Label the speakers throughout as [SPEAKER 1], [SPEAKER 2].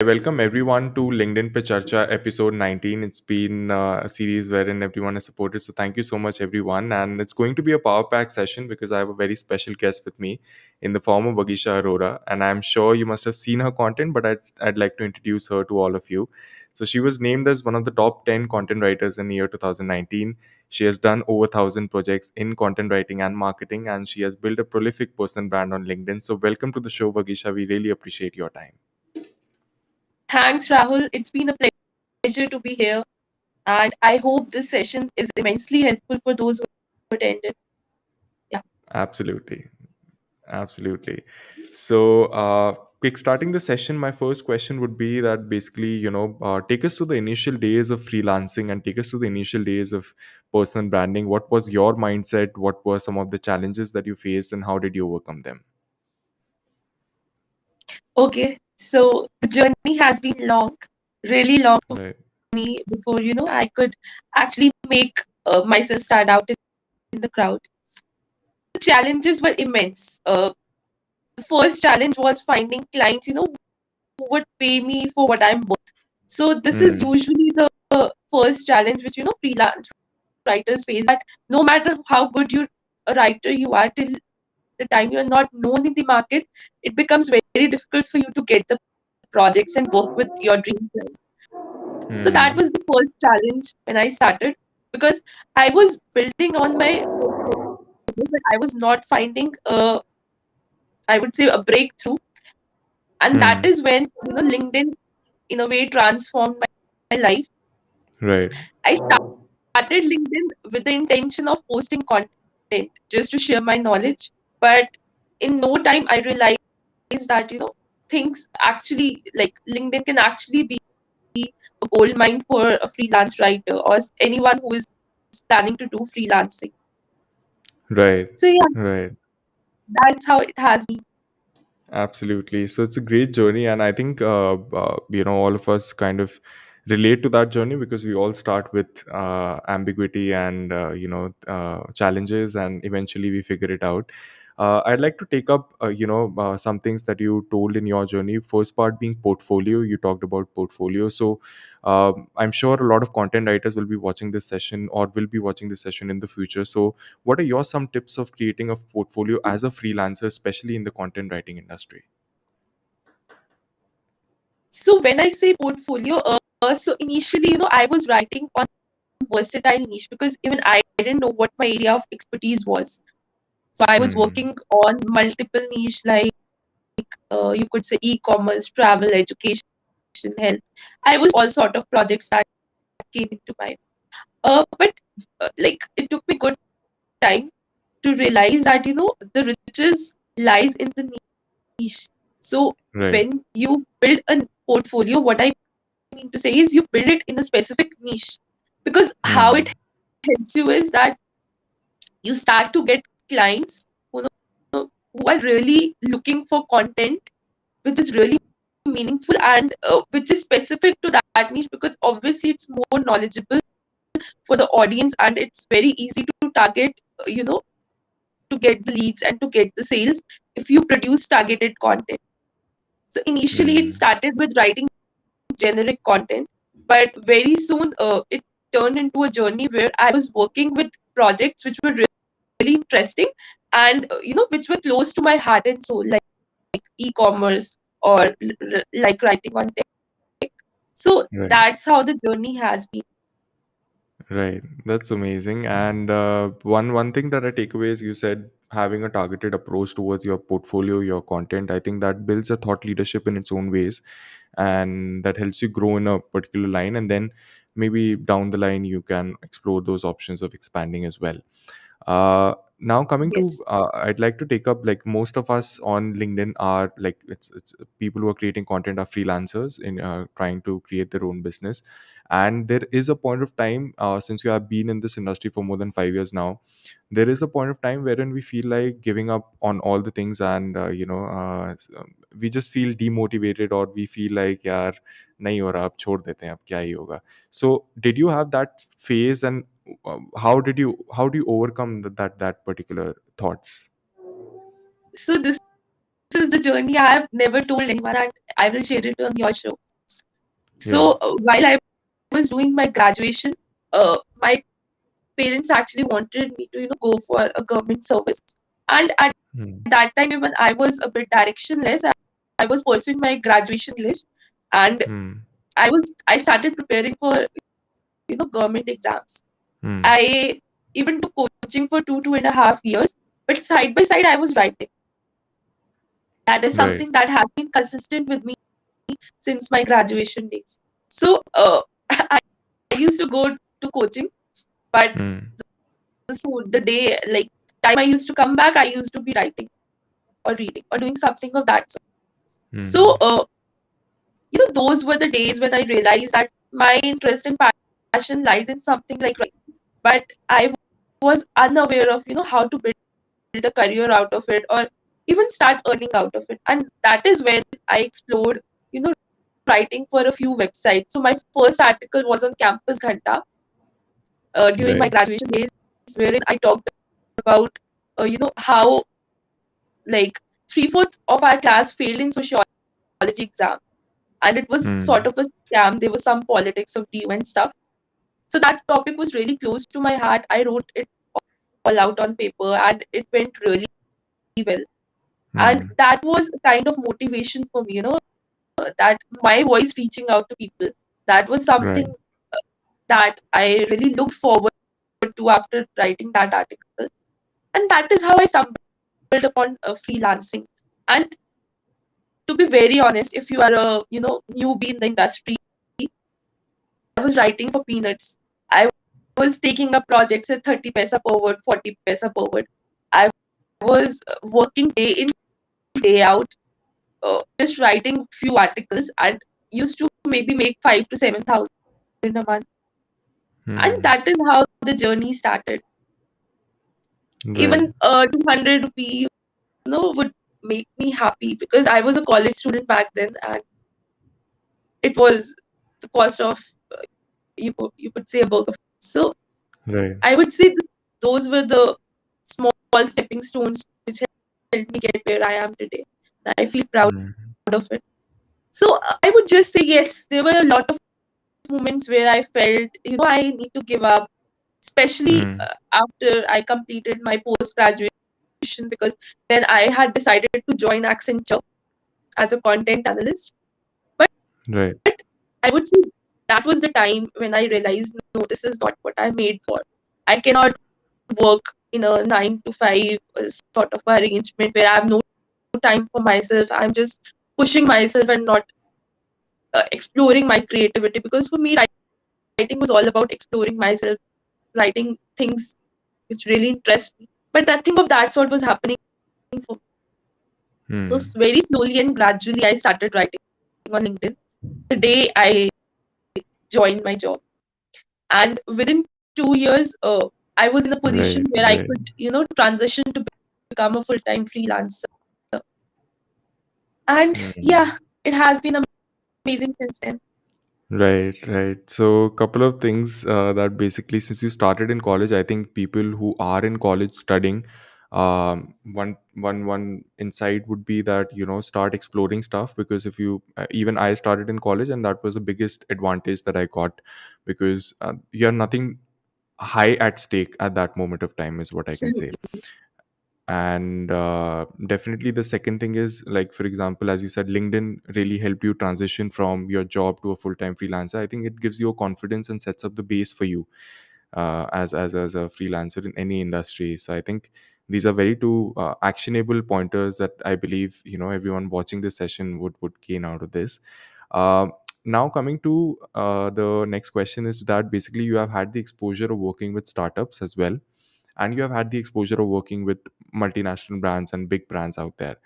[SPEAKER 1] I welcome everyone to LinkedIn Pe Charcha episode 19. It's been a series wherein everyone is supported. So thank you so much, everyone. And it's going to be a power pack session because I have a very special guest with me in the form of Vagisha Arora. And I'm sure you must have seen her content, but I'd like to introduce her to all of you. So she was named as one of the top 10 content writers in the year 2019. She has done over 1,000 projects in content writing and marketing, and she has built a prolific personal brand on LinkedIn. So welcome to the show, Vagisha. We really appreciate your time.
[SPEAKER 2] Thanks, Rahul. It's been a pleasure to be here, and I hope this session is immensely helpful for those who attended. Yeah.
[SPEAKER 1] Absolutely. Absolutely. So, quick starting the session, my first question would be that basically, take us to the initial days of freelancing and take us to the initial days of personal branding. What was your mindset? What were some of the challenges that you faced, and how did you overcome them?
[SPEAKER 2] Okay. So the journey has been long, really long for
[SPEAKER 1] Right.
[SPEAKER 2] me before I could actually make myself stand out in the crowd. The challenges were immense. The first challenge was finding clients, who would pay me for what I'm worth. So this is
[SPEAKER 1] Mm.
[SPEAKER 2] usually the first challenge which freelance writers face, that no matter how good a writer you are, till the time you're not known in the market, it becomes very difficult for you to get the projects and work with your dream client. So that
[SPEAKER 1] Mm.
[SPEAKER 2] was the first challenge when I started, because I was building on my portfolio, but I was not finding I would say a breakthrough. And that
[SPEAKER 1] Mm.
[SPEAKER 2] is when LinkedIn in a way transformed my life.
[SPEAKER 1] Right.
[SPEAKER 2] I started LinkedIn with the intention of posting content just to share my knowledge. But in no time, I realized that, things actually, like LinkedIn can actually be a gold mine for a freelance writer or anyone who is planning to do freelancing.
[SPEAKER 1] Right.
[SPEAKER 2] So, yeah,
[SPEAKER 1] Right.
[SPEAKER 2] that's how it has been.
[SPEAKER 1] Absolutely. So it's a great journey, and I think all of us kind of relate to that journey because we all start with ambiguity and challenges, and eventually we figure it out. I'd like to take up some things that you told in your journey. First part being portfolio. You talked about portfolio, so I'm sure a lot of content writers will be watching this session or will be watching this session in the future. So what are your some tips of creating a portfolio as a freelancer, especially in the content writing industry?
[SPEAKER 2] So, when I say portfolio, so initially, I was writing on versatile niche because even I didn't know what my area of expertise was. So I was
[SPEAKER 1] Hmm.
[SPEAKER 2] working on multiple niche, like you could say e-commerce, travel, education, health. I was all sort of projects that came into mind. But like it took me good time to realize that the riches lies in the niche. So
[SPEAKER 1] Right.
[SPEAKER 2] when you build a portfolio, what I mean to say is you build it in a specific niche, because how it
[SPEAKER 1] Hmm.
[SPEAKER 2] helps you is that you start to get clients who who are really looking for content which is really meaningful and which is specific to that niche, because obviously it's more knowledgeable for the audience and it's very easy to target, to get the leads and to get the sales if you produce targeted content. So initially it
[SPEAKER 1] Hmm.
[SPEAKER 2] started with writing generic content, but very soon it turned into a journey where I was working with projects which were really interesting and which were close to my heart and soul, like e-commerce or like writing on tech. So
[SPEAKER 1] Right.
[SPEAKER 2] that's how the journey has been.
[SPEAKER 1] Right. That's amazing. And one thing that I take away is you said having a targeted approach towards your portfolio, your content. I think that builds a thought leadership in its own ways, and that helps you grow in a particular line. And then maybe down the line you can explore those options of expanding as well. Now coming to,
[SPEAKER 2] Yes.
[SPEAKER 1] I'd like to take up, like, most of us on LinkedIn are like, it's people who are creating content are freelancers in trying to create their own business. And there is a point of time, since you have been in this industry for more than 5 years now, there is a point of time wherein we feel like giving up on all the things, and we just feel demotivated, or we feel like yaar nahi ho raha, ab chhod dete hain, ab kya hi hoga. So did you have that phase, and how do you overcome that particular thoughts?
[SPEAKER 2] So this is the journey I have never told anyone, and I will share it on your show.
[SPEAKER 1] Yeah.
[SPEAKER 2] So while I was doing my graduation, my parents actually wanted me to, go for a government service. And at
[SPEAKER 1] Hmm.
[SPEAKER 2] that time, even I was a bit directionless. I was pursuing my graduation English, and
[SPEAKER 1] Hmm.
[SPEAKER 2] I started preparing for, government exams.
[SPEAKER 1] Hmm.
[SPEAKER 2] I even took coaching for 2.5 years, but side by side, I was writing. That is
[SPEAKER 1] Right.
[SPEAKER 2] something that has been consistent with me since my graduation days. So I used to go to coaching, but
[SPEAKER 1] Hmm.
[SPEAKER 2] so the day, like, time I used to come back, I used to be writing or reading or doing something of that sort. So,
[SPEAKER 1] Hmm.
[SPEAKER 2] those were the days when I realized that my interest and passion lies in something like writing. But I was unaware of, how to build a career out of it or even start earning out of it. And that is when I explored, writing for a few websites. So my first article was on Campus Ghanta during my
[SPEAKER 1] Right.
[SPEAKER 2] graduation days, wherein I talked about, how like three-fourths of our class failed in sociology exam, and it was sort
[SPEAKER 1] Hmm.
[SPEAKER 2] of a scam. There was some politics of DU and stuff. So that topic was really close to my heart. I wrote it all out on paper, and it went really well. And
[SPEAKER 1] Hmm.
[SPEAKER 2] that was a kind of motivation for me, that my voice reaching out to people. That was something
[SPEAKER 1] Right.
[SPEAKER 2] that I really looked forward to after writing that article. And that is how I stumbled upon freelancing. And to be very honest, if you are a newbie in the industry, I was writing for peanuts. I was taking up projects at 30 paisa per word, 40 paisa per word. I was working day in, day out, just writing few articles, and used to maybe make 5 to 7 thousand a month. And
[SPEAKER 1] Hmm.
[SPEAKER 2] that is how the journey started.
[SPEAKER 1] Right.
[SPEAKER 2] Even 200 rupee, would make me happy because I was a college student back then, and it was the cost of, you could say, a burger. So
[SPEAKER 1] Right.
[SPEAKER 2] I would say those were the small stepping stones which helped me get where I am today. I feel proud
[SPEAKER 1] Hmm.
[SPEAKER 2] of it. So I would just say yes, there were a lot of moments where I felt, I need to give up, especially
[SPEAKER 1] Hmm.
[SPEAKER 2] after I completed my post graduation, because then I had decided to join Accenture as a content analyst. But
[SPEAKER 1] Right.
[SPEAKER 2] I would say that was the time when I realized, no, this is not what I'm made for. I cannot work in a 9 to 5 sort of arrangement where I have no time for myself. I'm just pushing myself and not exploring my creativity. Because for me, writing was all about exploring myself, writing things which really interest me. But nothing of that sort was happening for me. So
[SPEAKER 1] Hmm.
[SPEAKER 2] very slowly and gradually, I started writing on LinkedIn. The day I joined my job, and within 2 years, I was in a position
[SPEAKER 1] Right.
[SPEAKER 2] where I
[SPEAKER 1] Right.
[SPEAKER 2] could, transition to become a full-time freelancer. And
[SPEAKER 1] Hmm.
[SPEAKER 2] yeah, it has been amazing since then.
[SPEAKER 1] Right, right. So, a couple of things that basically, since you started in college, I think people who are in college studying, one insight would be that start exploring stuff, because if you even I started in college, and that was the biggest advantage that I got, because you have nothing high at stake at that moment of time, is what I can say.
[SPEAKER 2] Absolutely.
[SPEAKER 1] And definitely the second thing is, like, for example, as you said, LinkedIn really helped you transition from your job to a full-time freelancer. I think it gives you a confidence and sets up the base for you as a freelancer in any industry. So I think these are very two actionable pointers that I believe everyone watching this session would gain out of this. uh, Now, coming to the next question, is that basically you have had the exposure of working with startups as well, and you have had the exposure of working with multinational brands and big brands out there,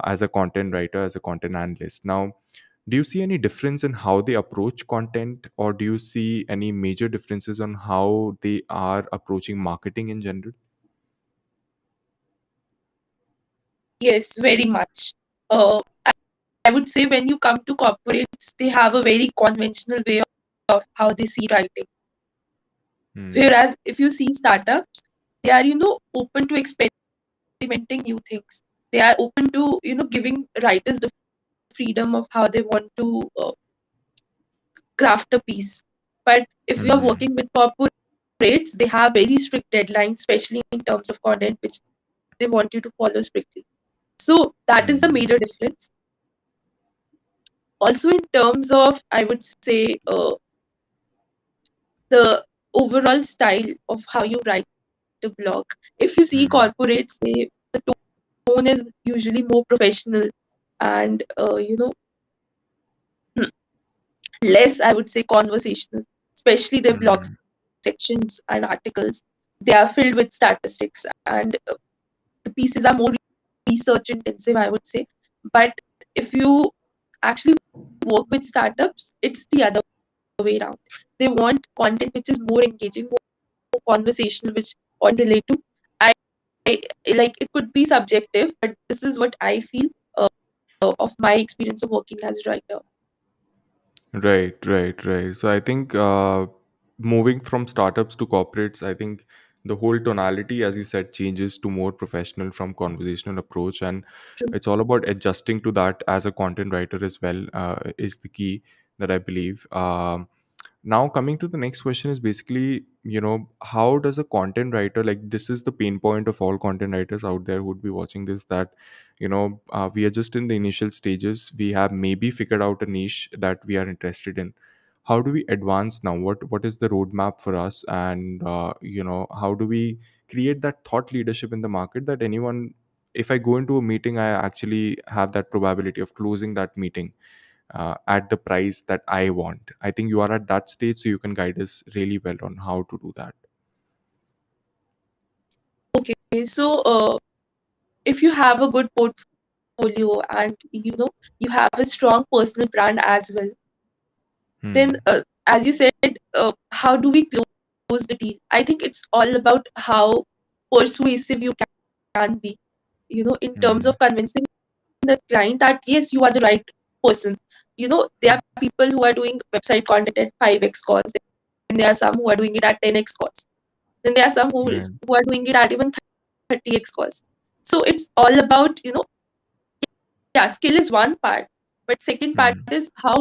[SPEAKER 1] as a content writer, as a content analyst. Now, do you see any difference in how they approach content, or do you see any major differences on how they are approaching marketing in general?
[SPEAKER 2] Yes, very much. I would say when you come to corporates, they have a very conventional way of how they see writing.
[SPEAKER 1] Hmm.
[SPEAKER 2] Whereas if you see startups, they are, open to experimenting new things. They are open to, giving writers the freedom of how they want to craft a piece. But if you are
[SPEAKER 1] Hmm.
[SPEAKER 2] working with corporates, they have very strict deadlines, especially in terms of content, which they want you to follow strictly. So that is the
[SPEAKER 1] Hmm.
[SPEAKER 2] major difference. Also, in terms of, I would say, the overall style of how you write a blog. If you see
[SPEAKER 1] Hmm.
[SPEAKER 2] corporates, the tone is usually more professional and less, I would say, conversational. Especially their blog
[SPEAKER 1] Hmm.
[SPEAKER 2] sections and articles, they are filled with statistics, and the pieces are more research intensive, I would say. But if you actually work with startups, it's the other way around. They want content which is more engaging, more conversational, which on relate to. I, I like, it could be subjective, but this is what I feel of my experience of working as a writer.
[SPEAKER 1] Right, right, right. So I think moving from startups to corporates, I think the whole tonality, as you said, changes to more professional from conversational approach, and
[SPEAKER 2] True.
[SPEAKER 1] it's all about adjusting to that as a content writer as well. Is the key that I believe. Now coming to the next question is basically, how does a content writer, like, this is the pain point of all content writers out there who would be watching this, that we are just in the initial stages, we have maybe figured out a niche that we are interested in. How do we advance now? What is the roadmap for us? And how do we create that thought leadership in the market, that anyone, if I go into a meeting, I actually have that probability of closing that meeting at the price that I want. I think you are at that stage, so you can guide us really well on how to do that.
[SPEAKER 2] Okay, so if you have a good portfolio and you have a strong personal brand as well, then
[SPEAKER 1] Hmm.
[SPEAKER 2] as you said, how do we close the deal? I think it's all about how persuasive you can be, in terms
[SPEAKER 1] Hmm.
[SPEAKER 2] of convincing the client that yes, you are the right person. There are people who are doing website content at 5x cost, and there are some who are doing it at 10x cost. Then there are some
[SPEAKER 1] Right.
[SPEAKER 2] who are doing it at even 30x cost. So it's all about, yeah, skill is one part, but second part
[SPEAKER 1] Hmm.
[SPEAKER 2] is how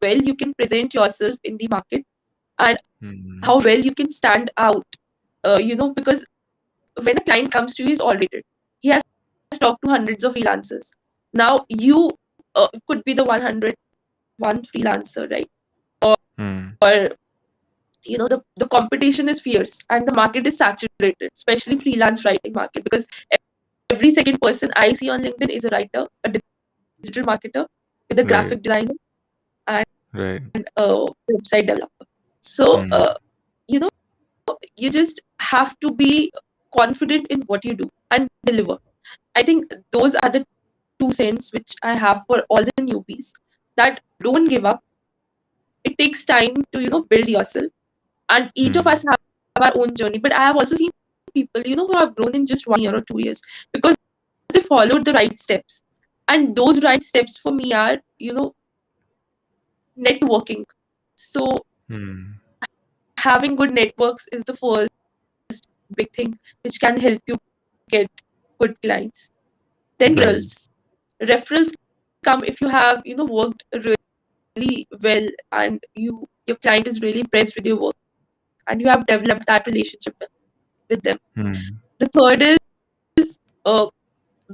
[SPEAKER 2] well you can present yourself in the market, and
[SPEAKER 1] Hmm.
[SPEAKER 2] how well you can stand out. Because when a client comes to you, he's already, he has talked to hundreds of freelancers. Now you could be the 101 freelancer, right?
[SPEAKER 1] Hmm.
[SPEAKER 2] Or the competition is fierce and the market is saturated, especially freelance writing market, because every second person I see on LinkedIn is a writer, a digital marketer, with a
[SPEAKER 1] Right.
[SPEAKER 2] graphic designer, and
[SPEAKER 1] Right.
[SPEAKER 2] a website developer. So
[SPEAKER 1] Hmm.
[SPEAKER 2] you know you just have to be confident in what you do and deliver. I think those are the two cents which I have for all the newbies, that don't give up. It takes time to build yourself, and each of us
[SPEAKER 1] Hmm.
[SPEAKER 2] have our own journey. But I have also seen people who have grown in just 1 year or 2 years, because they followed the right steps. And those right steps for me are networking. So
[SPEAKER 1] Hmm.
[SPEAKER 2] having good networks is the first big thing which can help you get good clients. Then
[SPEAKER 1] Right.
[SPEAKER 2] referrals come if you have worked really well, and your client is really impressed with your work, and you have developed that relationship with them.
[SPEAKER 1] Hmm.
[SPEAKER 2] The third is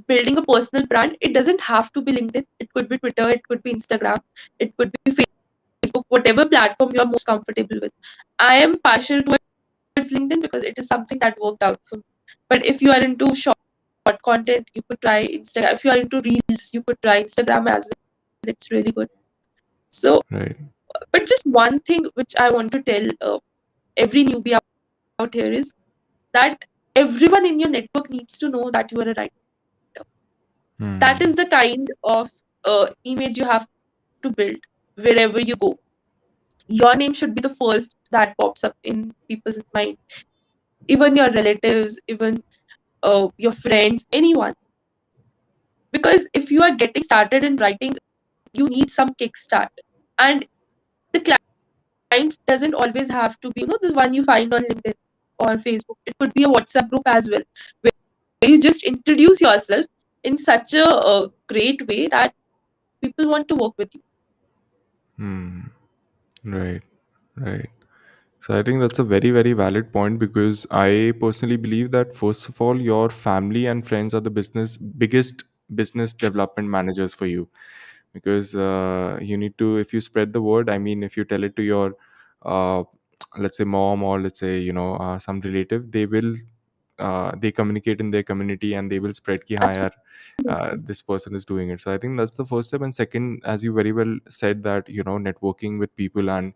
[SPEAKER 2] building a personal brand. It doesn't have to be LinkedIn. It could be Twitter. It could be Instagram. It could be Facebook. Whatever platform you are most comfortable with. I am partial towards LinkedIn because it is something that worked out for me. But if you are into short content, you could try Instagram. If you are into reels, you could try Instagram as well. It's really good. So,
[SPEAKER 1] Right.
[SPEAKER 2] but just one thing which I want to tell every newbie out here is that everyone in your network needs to know that you are a writer. That
[SPEAKER 1] Hmm.
[SPEAKER 2] is the kind of image you have to build wherever you go. Your name should be the first that pops up in people's mind, even your relatives, even your friends, anyone. Because if you are getting started in writing, you need some kickstart. And the client doesn't always have to be, the one you find on LinkedIn or Facebook. It could be a WhatsApp group as well, where you just introduce yourself in such a great way that people want to work with you.
[SPEAKER 1] Hmm. Right. Right. So I think that's a very, very valid point, because I personally believe that first of all, your family and friends are the biggest business development managers for you, because you need to, if you spread the word, I mean, if you tell it to your, uh, let's say mom, or let's say, some relative, they communicate in their community and they will spread ki हाँ यार,
[SPEAKER 2] Absolutely.
[SPEAKER 1] this person is doing it. So I think that's the first step. And second, as you very well said, that networking with people and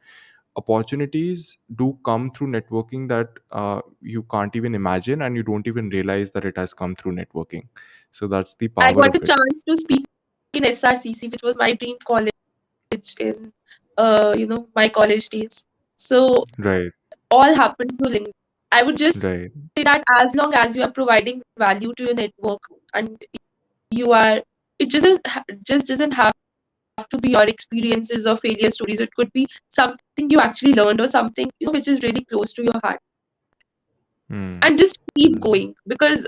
[SPEAKER 1] opportunities do come through networking, that you can't even imagine, and you don't even realize that it has come through networking. So that's the
[SPEAKER 2] I
[SPEAKER 1] power
[SPEAKER 2] got a
[SPEAKER 1] of it.
[SPEAKER 2] chance to speak in SRCC, which was my dream college in my college days. So
[SPEAKER 1] Right.
[SPEAKER 2] all happened through LinkedIn. I would just
[SPEAKER 1] Right.
[SPEAKER 2] say that as long as you are providing value to your network, and you are, it doesn't have to be your experiences or failure stories. It could be something you actually learned, or something which is really close to your heart,
[SPEAKER 1] Hmm.
[SPEAKER 2] and just keep
[SPEAKER 1] Hmm.
[SPEAKER 2] going, because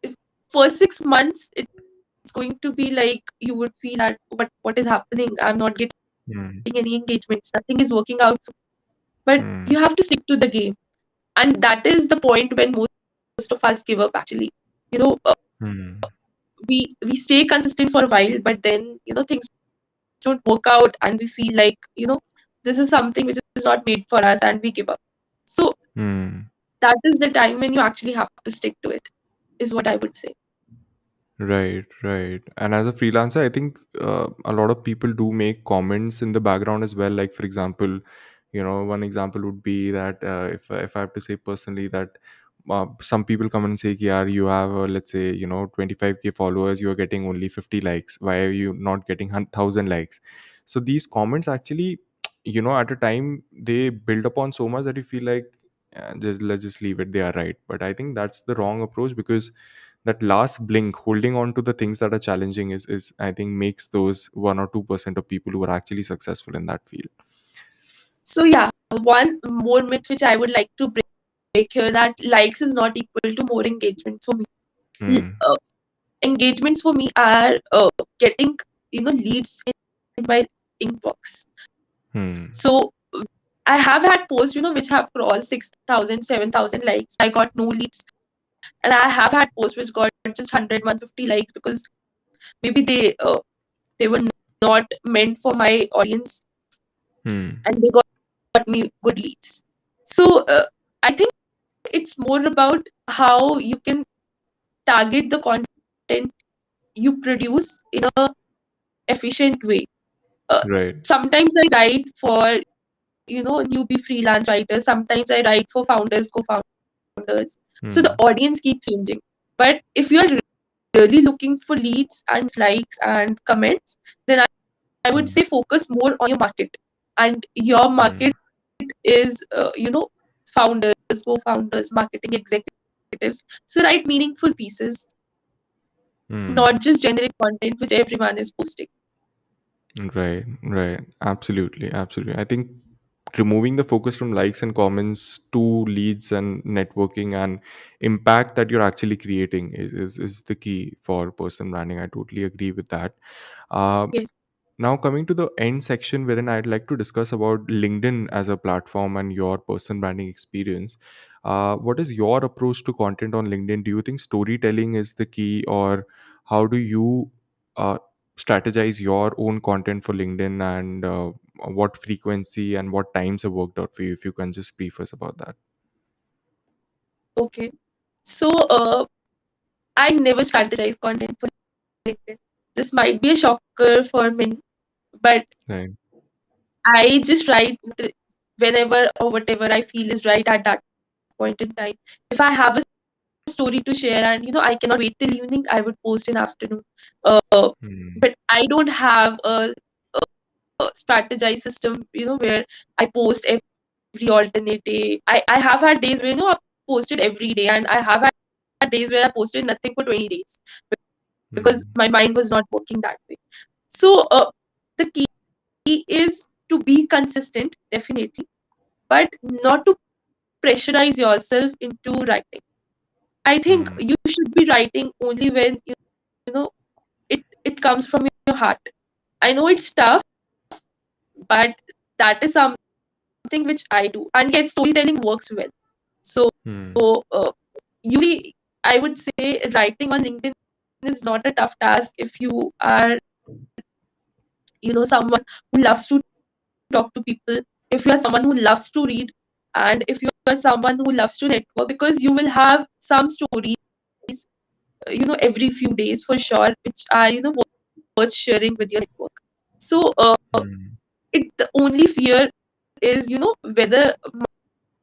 [SPEAKER 2] if for 6 months it's going to be like you would feel that what is happening, I'm not getting
[SPEAKER 1] Hmm.
[SPEAKER 2] any engagements, nothing is working out. But
[SPEAKER 1] Hmm.
[SPEAKER 2] you have to stick to the game, and that is the point when most of us give up, actually. you know uh,
[SPEAKER 1] Hmm.
[SPEAKER 2] we stay consistent for a while, but then things don't work out, and we feel like this is something which is not made for us, and we give up. So
[SPEAKER 1] Hmm.
[SPEAKER 2] that is the time when you actually have to stick to it, is what I would say.
[SPEAKER 1] Right, right. And as a freelancer, I think a lot of people do make comments in the background as well. Like, for example, one example would be that if I have to say personally that some people come and say, "Yeah, you have let's say 25K followers, you are getting only 50 likes. Why are you not getting 1,000 likes?" So these comments actually, at a time they build upon so much that you feel like, just let's just leave it. They are right, but I think that's the wrong approach, because that last blink, holding on to the things that are challenging, is I think makes those 1 or 2% of people who are actually successful in that field.
[SPEAKER 2] So yeah, one more myth which I would like to break here, that likes is not equal to more engagement for me. L-
[SPEAKER 1] Hmm.
[SPEAKER 2] uh, Engagements for me are getting leads in my inbox.
[SPEAKER 1] Hmm.
[SPEAKER 2] So I have had posts which have crossed 6,000, 7,000 likes. I got no leads, and I have had posts which got just 100, 150 likes, because maybe they were not meant for my audience,
[SPEAKER 1] Hmm.
[SPEAKER 2] and they got me good leads. So I think it's more about how you can target the content you produce in a efficient way. Uh,
[SPEAKER 1] Right.
[SPEAKER 2] Sometimes I write for newbie freelance writers. Sometimes I write for founders, co-founders. So the
[SPEAKER 1] Hmm.
[SPEAKER 2] audience keeps changing. But if you are really looking for leads and likes and comments, then I would
[SPEAKER 1] Hmm.
[SPEAKER 2] say focus more on your market. And your market
[SPEAKER 1] Hmm.
[SPEAKER 2] is, founders, co-founders, marketing executives. So write meaningful pieces,
[SPEAKER 1] Hmm.
[SPEAKER 2] not just generic content which everyone is posting.
[SPEAKER 1] Right, right. Absolutely, absolutely. I think removing the focus from likes and comments to leads and networking and impact that you're actually creating is the key for person branding. I totally agree with that. Uh,
[SPEAKER 2] Yes.
[SPEAKER 1] Now coming to the end section, wherein I'd like to discuss about LinkedIn as a platform and your person branding experience. What is your approach to content on LinkedIn? Do you think storytelling is the key, or how do you uh, strategize your own content for LinkedIn, and what frequency and what times have worked out for you? If you can just brief us about that.
[SPEAKER 2] Okay. So I never strategize content for LinkedIn. This might be a shocker for many, but
[SPEAKER 1] Right.
[SPEAKER 2] I just write whenever or whatever I feel is right at that point in time. If I have a story to share, and I cannot wait till evening, I would post in afternoon.
[SPEAKER 1] Hmm.
[SPEAKER 2] But I don't have a strategized system, where I post every alternate day. I have had days where I posted every day, and I have had days where I posted nothing for 20 days, because
[SPEAKER 1] Hmm.
[SPEAKER 2] my mind was not working that way. So the key is to be consistent, definitely, but not to pressurize yourself into writing. I think
[SPEAKER 1] Hmm.
[SPEAKER 2] you should be writing only when know it comes from your heart. I know it's tough, but that is something which I do. And yes, storytelling works well. So
[SPEAKER 1] Hmm.
[SPEAKER 2] usually I would say writing on LinkedIn is not a tough task if you are, someone who loves to talk to people, if you are someone who loves to read, and if you are someone who loves to network, because you will have some stories, every few days for sure, which are, worth sharing with your network. So
[SPEAKER 1] Hmm.
[SPEAKER 2] the only fear is, whether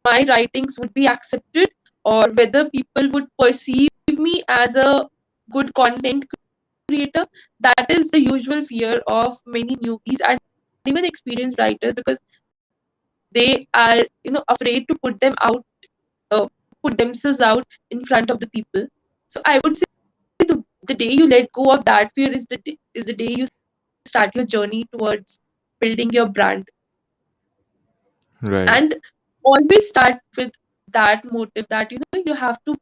[SPEAKER 2] my writings would be accepted, or whether people would perceive me as a good content creator. That is the usual fear of many newbies and even experienced writers, because they are, afraid to uh, put themselves out in front of the people. So I would say the day you let go of that fear is the day you start your journey towards building your brand.
[SPEAKER 1] Right.
[SPEAKER 2] And always start with that motive that, you have to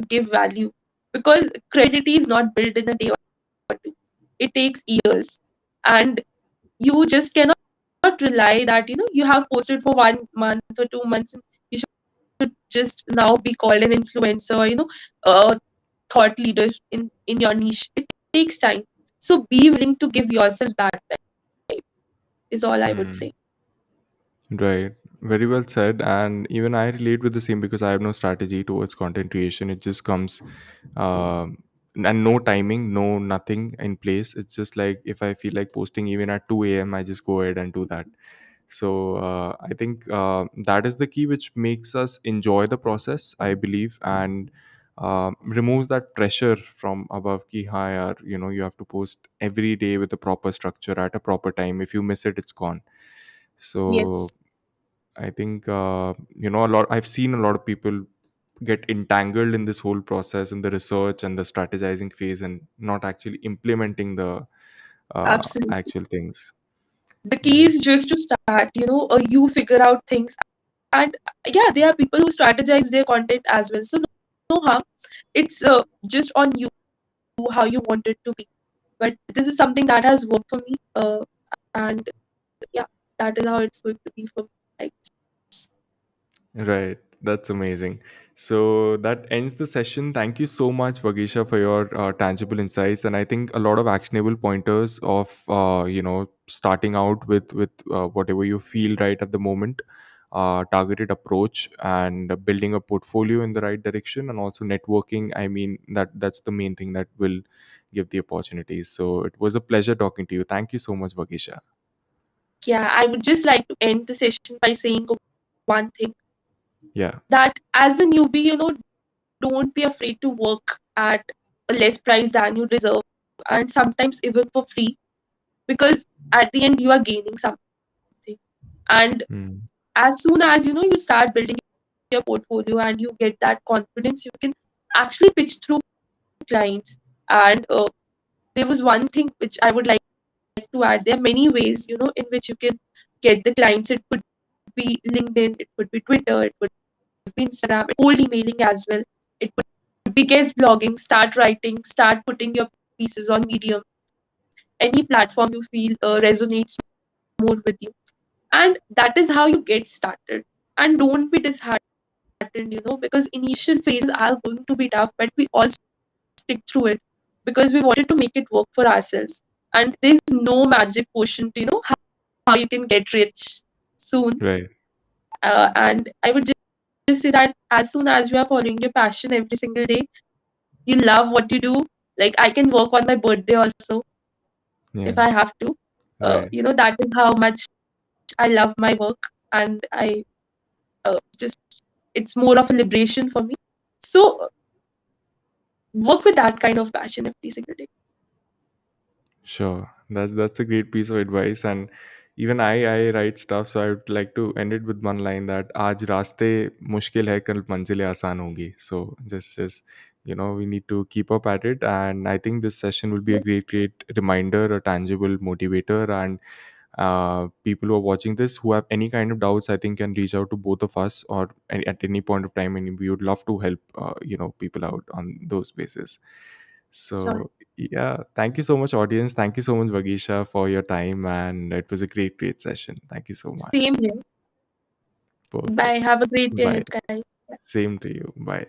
[SPEAKER 2] give value, because credibility is not built in a day or two. It takes years, and you just cannot rely that, you have posted for 1 month or 2 months, and you should just now be called an influencer, or, a thought leader in your niche. It takes time. So be willing to give yourself that time, is all I would
[SPEAKER 1] Hmm.
[SPEAKER 2] say.
[SPEAKER 1] Right. Very well said. And even I relate with the same because I have no strategy towards content creation. It just comes, um, and no timing, no nothing in place. It's just like if I feel like posting even at 2 a.m., I just go ahead and do that. So I think that is the key which makes us enjoy the process, I believe, and removes that pressure from above ki ha yaar, you have to post every day with a proper structure at a proper time. If you miss it, it's gone. So
[SPEAKER 2] Yes,
[SPEAKER 1] I think a lot. I've seen a lot of people get entangled in this whole process, in the research and the strategizing phase, and not actually implementing the
[SPEAKER 2] absolutely.
[SPEAKER 1] actual things.
[SPEAKER 2] The key
[SPEAKER 1] Right.
[SPEAKER 2] is just to start, you figure out things. And yeah, there are people who strategize their content as well. So no harm. It's just on you how you want it to be. But this is something that has worked for me. And yeah, that is how it's going to be for me. Like,
[SPEAKER 1] Right. That's amazing. So that ends the session. Thank you so much, Vagisha, for your tangible insights, and I think a lot of actionable pointers of starting out with whatever you feel right at the moment, targeted approach, and building a portfolio in the right direction, and also networking. I mean that's the main thing that will give the opportunities. So it was a pleasure talking to you. Thank you so much, Vagisha.
[SPEAKER 2] yeah, I would just like to end the session by saying one thing,
[SPEAKER 1] Yeah.
[SPEAKER 2] that as a newbie, don't be afraid to work at a less price than you deserve, and sometimes even for free, because at the end you are gaining something. And
[SPEAKER 1] Hmm.
[SPEAKER 2] as soon as, you start building your portfolio and you get that confidence, you can actually pitch through clients. And there was one thing which I would like to add. There are many ways, in which you can get the clients. It could be LinkedIn, it could be Twitter, it could be Instagram, cold emailing as well. It could be guest blogging, start writing, start putting your pieces on Medium, any platform you feel resonates more with you. And that is how you get started. And don't be disheartened, because initial phases are going to be tough, but we all stick through it because we wanted to make it work for ourselves. And there's no magic potion to, how you can get rich soon.
[SPEAKER 1] Right.
[SPEAKER 2] And I would just say that as soon as you are following your passion every single day, you love what you do. Like, I can work on my birthday also if
[SPEAKER 1] Yeah.
[SPEAKER 2] I have to.
[SPEAKER 1] Right.
[SPEAKER 2] That is how much I love my work, and I just it's more of a liberation for me. So work with that kind of passion every single day.
[SPEAKER 1] Sure, that's a great piece of advice, and even I write stuff, so I would like to end it with one line that आज रास्ते मुश्किल है कल मंजिलें आसान होंगी. So just we need to keep up at it, and I think this session will be a great reminder, a tangible motivator, and people who are watching this who have any kind of doubts, I think can reach out to both of us or at any point of time, and we would love to help people out on those bases.
[SPEAKER 2] Sure.
[SPEAKER 1] So yeah, thank you so much, audience. Thank you so much, Vagisha, for your time, and it was a great session. Thank you so much.
[SPEAKER 2] Same here.
[SPEAKER 1] Perfect.
[SPEAKER 2] Bye. Have a great day
[SPEAKER 1] Bye.
[SPEAKER 2] ahead, guys.
[SPEAKER 1] Same to you. Bye.